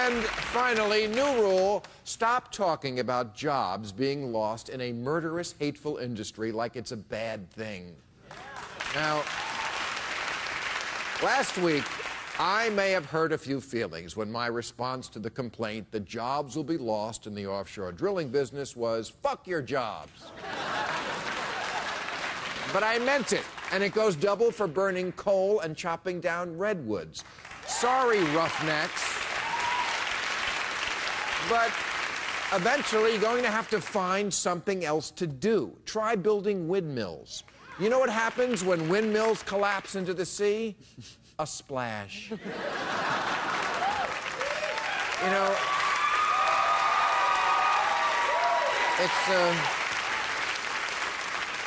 And finally, new rule, stop talking about jobs being lost in a murderous, hateful industry like it's a bad thing. Now, last week, I may have hurt a few feelings when my response to the complaint that jobs will be lost in the offshore drilling business was, fuck your jobs. But I meant it, and it goes double for burning coal and chopping down redwoods. Sorry, roughnecks. But eventually, you're going to have to find something else to do. Try building windmills. You know what happens when windmills collapse into the sea? A splash. You know,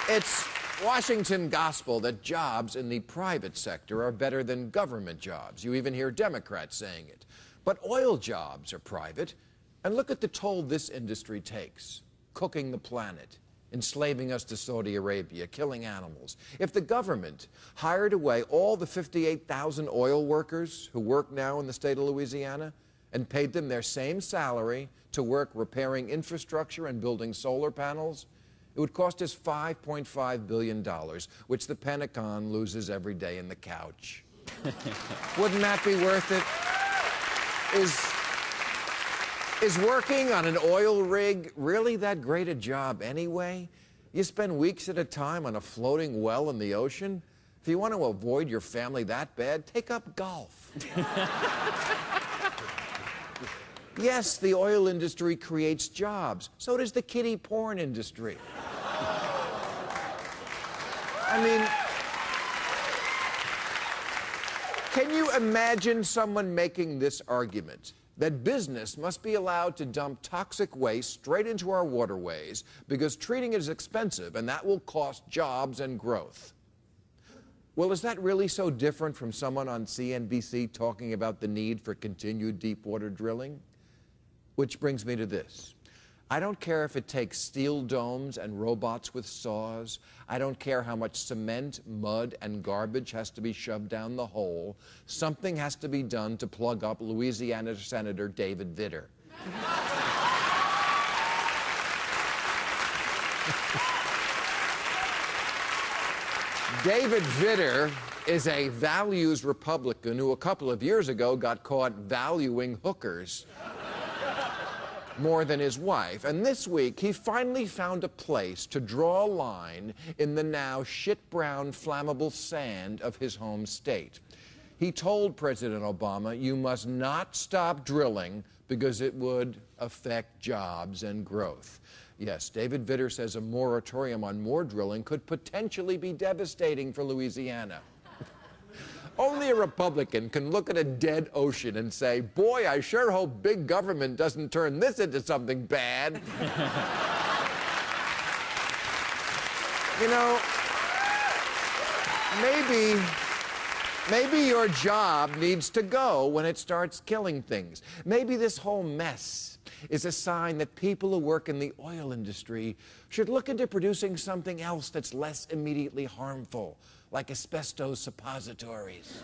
it's Washington gospel that jobs in the private sector are better than government jobs. You even hear Democrats saying it. But oil jobs are private. And look at the toll this industry takes. Cooking the planet, enslaving us to Saudi Arabia, killing animals. If the government hired away all the 58,000 oil workers who work now in the state of Louisiana and paid them their same salary to work repairing infrastructure and building solar panels, it would cost us $5.5 billion, which the Pentagon loses every day in the couch. Wouldn't that be worth it? Is working on an oil rig really that great a job anyway? You spend weeks at a time on a floating well in the ocean? If you want to avoid your family that bad, take up golf. Yes, the oil industry creates jobs. So does the kiddie porn industry. I mean, can you imagine someone making this argument? That business must be allowed to dump toxic waste straight into our waterways because treating it is expensive and that will cost jobs and growth. Well, is that really so different from someone on CNBC talking about the need for continued deep-water drilling? Which brings me to this. I don't care if it takes steel domes and robots with saws. I don't care how much cement, mud, and garbage has to be shoved down the hole. Something has to be done to plug up Louisiana Senator David Vitter. David Vitter is a values Republican who a couple of years ago got caught valuing hookers more than his wife. And this week, he finally found a place to draw a line in the now shit-brown, flammable sand of his home state. He told President Obama, you must not stop drilling because it would affect jobs and growth. Yes, David Vitter says a moratorium on more drilling could potentially be devastating for Louisiana. Only a Republican can look at a dead ocean and say, boy, I sure hope big government doesn't turn this into something bad. You know, maybe your job needs to go when it starts killing things. Maybe this whole mess is a sign that people who work in the oil industry should look into producing something else that's less immediately harmful, like asbestos suppositories.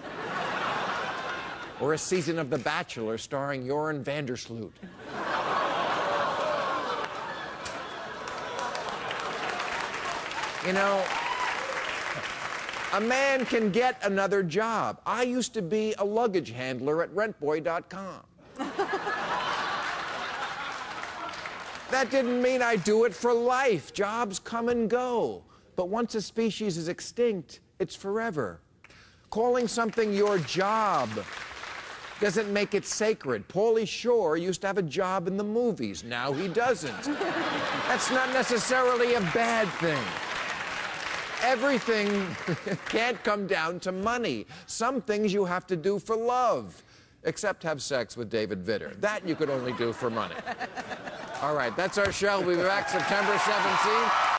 Or a season of The Bachelor starring Joran Vandersloot. You know, a man can get another job. I used to be a luggage handler at rentboy.com. That didn't mean I do it for life. Jobs come and go. But once a species is extinct, it's forever. Calling something your job doesn't make it sacred. Pauly Shore used to have a job in the movies. Now he doesn't. That's not necessarily a bad thing. Everything can't come down to money. Some things you have to do for love, except have sex with David Vitter. That you could only do for money. All right, that's our show. We'll be back September 17th.